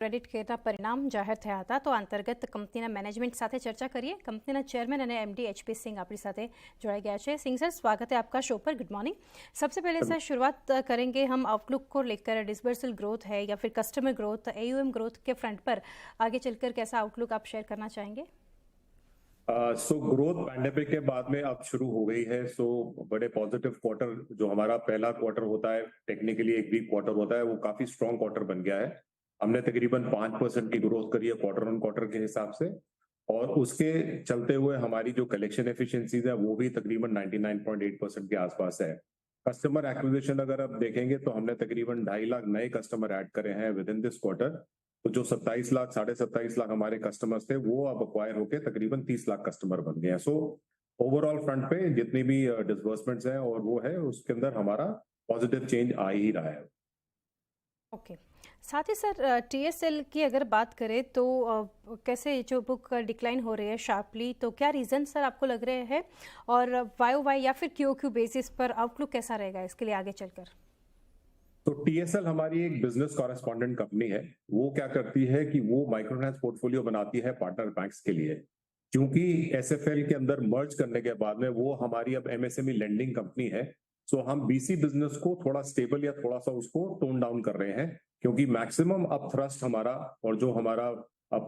Credit કેરના પરિણામ જાહેર થયા હતા તો અંતર્ગત કંપનીના મેનેજમેન્ટ સાથે ચર્ચા કરીએ। કંપનીના ચેરમેન અને एमडी एचपी सिंह अपनी साथे जोड़ाई गया है। सिंह सर, स्वागत है आपका शो पर। Good morning. सबसे पहले सर शुरुआत करेंगे हम आउटलुक को लेकर, डिसबर्सल ग्रोथ है या फिर कस्टमर ग्रोथ, एयूएम ग्रोथ के फ्रंट पर आगे चलकर कैसा आउटलुक आप शेयर करना चाहेंगे? ग्रोथ पैंडेमिक के बाद में अब शुरू हो गई है। बड़े पॉजिटिव क्वार्टर, जो हमारा पहला क्वार्टर होता है, टेक्निकली एक वीक क्वार्टर होता है, वो काफी स्ट्रॉन्ग क्वार्टर बन गया है। हमने तकरीबन 5% की ग्रोथ करी है क्वार्टर ऑन क्वार्टर के हिसाब से, और उसके चलते हुए हमारी जो कलेक्शन एफिशिएंसीज है वो भी तकरीबन 99.8% के आसपास है। कस्टमर एक्विजिशन अगर आप देखेंगे तो हमने तकरीबन 2.5 लाख नए कस्टमर ऐड करे हैं विद इन दिस क्वार्टर। तो जो 27 लाख 27.5 लाख हमारे कस्टमर्स थे वो अब अक्वायर होके तकरीबन 30 लाख कस्टमर बन गए हैं। ओवरऑल फ्रंट पे जितनी भी डिसबर्समेंट्स हैं और वो है, उसके अंदर हमारा पॉजिटिव चेंज आ ही रहा है। ओके। साथ ही सर टीएसएल की अगर बात करें तो कैसे जो बुक डिक्लाइन हो रही है शार्पली, तो क्या रीजन सर आपको लग रहे हैं, और वाई या फिर क्यू बेसिस पर आउटलुक कैसा रहेगा इसके लिए आगे चलकर? तो टीएसएल हमारी एक बिजनेस कॉरेस्पॉन्डेंट कंपनी है। वो क्या करती है कि वो माइक्रोफाइनेंस पोर्टफोलियो बनाती है पार्टनर बैंक्स के लिए। क्योंकि एसएफएल के अंदर मर्ज करने के बाद में वो हमारी अब एमएसएमई लेंडिंग कंपनी है, सो हम बीसी बिजनेस को थोड़ा स्टेबल या थोड़ा सा उसको टोन डाउन कर रहे हैं, क्योंकि मैक्सिमम अब थ्रस्ट हमारा और जो हमारा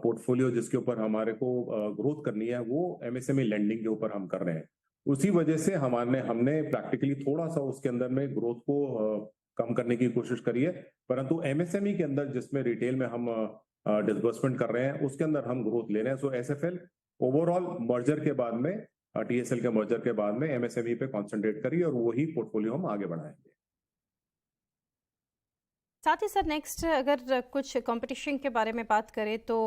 पोर्टफोलियो जिसके ऊपर हमारे को ग्रोथ करनी है वो एमएसएमई लेंडिंग के ऊपर हम कर रहे हैं। उसी वजह से हमने प्रैक्टिकली थोड़ा सा उसके अंदर में ग्रोथ को कम करने की कोशिश करी है। परंतु एमएसएमई के अंदर जिसमें रिटेल में हम डिसबर्समेंट कर रहे हैं उसके अंदर हम ग्रोथ ले रहे हैं। सो एसएफएल ओवरऑल मर्जर के बाद में, टीएसएल के मर्जर के बाद में एमएसएमई पे कॉन्सेंट्रेट करी और वही पोर्टफोलियो हम आगे बढ़ाएंगे। साथ ही सर नेक्स्ट अगर कुछ कंपटीशन के बारे में बात करें तो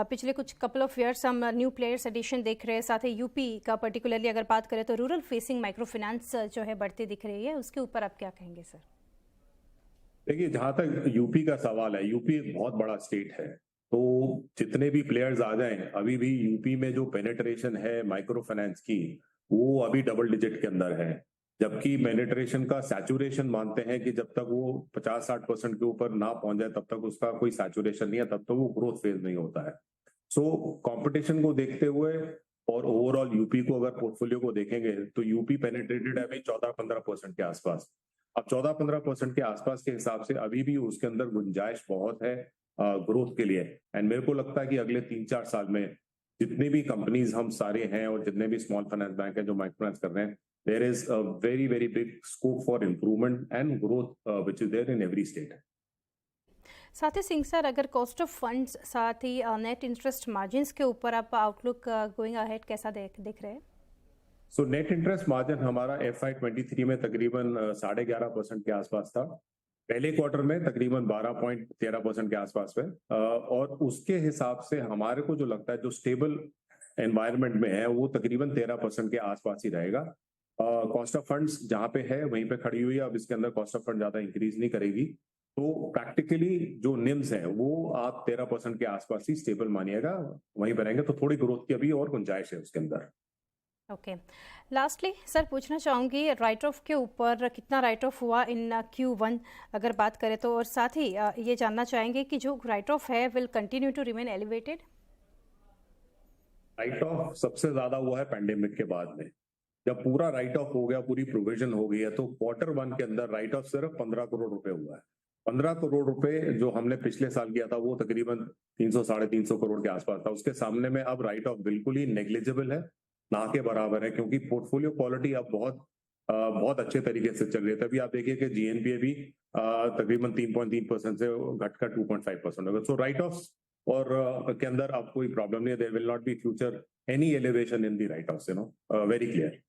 पिछले कुछ कपल ऑफ ईयर्स हम न्यू प्लेयर्स एडिशन देख रहे हैं। साथ ही यूपी का पर्टिकुलरली अगर बात करें तो रूरल फेसिंग माइक्रो फाइनेंस जो है बढ़ती दिख रही है, उसके ऊपर आप क्या कहेंगे सर? देखिए, जहां तक यूपी का सवाल है, यूपी एक बहुत बड़ा स्टेट है, तो जितने भी प्लेयर्स आ जाएं, अभी भी यूपी में जो पेनिट्रेशन है माइक्रो फाइनेंस की वो अभी डबल डिजिट के अंदर है। जबकि पेनिट्रेशन का सैचुरेशन मानते हैं कि जब तक वो 50-60% के ऊपर ना पहुंच जाए तब तक उसका कोई सैचुरेशन नहीं है, तब तक वो ग्रोथ फेज नहीं होता है। कंपटीशन को देखते हुए और ओवरऑल यूपी को अगर पोर्टफोलियो को देखेंगे तो यूपी पेनिट्रेटेड है अभी 14-15% के आसपास। अब 14-15% के आसपास के हिसाब से अभी भी उसके अंदर गुंजाइश बहुत है ग्रोथ के लिए। एंड मेरे को लगता है कि अगले 3-4 साल में जितनी भी कंपनीज हम सारे हैं और जितने भी स्मॉल फाइनेंस बैंक है जो माइक्रो फाइनेंस कर रहे हैं, there is a very very big scope for improvement and growth which is there in every state. साथ ही सिंह सर अगर कॉस्ट ऑफ फंड्स, साथ ही नेट इंटरेस्ट मार्जिन्स के ऊपर आप आउटलुक गोइंग अहेड कैसा देख रहे हैं? नेट इंटरेस्ट मार्जिन हमारा FY23 में तकरीबन 11.5% के आसपास था। पहले क्वार्टर में तकरीबन 12.13% के आसपास में, और उसके हिसाब से हमारे को जो लगता है जो स्टेबल एनवायरनमेंट में है वो तकरीबन 13% के आसपास ही रहेगा। कॉस्ट ऑफ फंड्स जहां पे है वहीं पे खड़ी हुई है। अब इसके अंदर कॉस्ट ऑफ फंड ज्यादा इंक्रीज नहीं करेगी, तो प्रैक्टिकली जो निम्स है वो आप 13% के आसपास ही स्टेबल मानिएगा, वहीं पर रहेंगे। तो थोड़ी ग्रोथ की अभी और गुंजाइश है उसके अंदर। ओके। लास्टली सर पूछना चाहूँगी राइट ऑफ के ऊपर कितना राइट ऑफ हुआ इन Q1 अगर बात करें तो, और साथ ही ये जानना चाहेंगे कि जो राइट ऑफ है will continue to remain elevated? Write off सबसे ज्यादा हुआ है पैंडेमिक के बाद में। जब पूरा राइट ऑफ हो गया, पूरी प्रोविजन हो गई है, तो Q1 के अंदर राइट ऑफ सिर्फ 15 करोड़ रुपए हुआ है। 15 करोड़ रुपए जो हमने पिछले साल किया था वो तकरीबन 300-350 करोड़ के आसपास था। उसके सामने में अब राइट ऑफ बिल्कुल ही नेग्लिजिबल है, ना के बराबर है, क्योंकि पोर्टफोलियो क्वालिटी अब बहुत अच्छे तरीके से चल रही है। तभी आप देखिए कि जीएनपीए भी तकरीबन 3.3% से घटकर 2.5% होगा। सो राइट ऑफ और के अंदर अब कोई प्रॉब्लम नहीं है। There will not be future any elevation in the write off, very clear.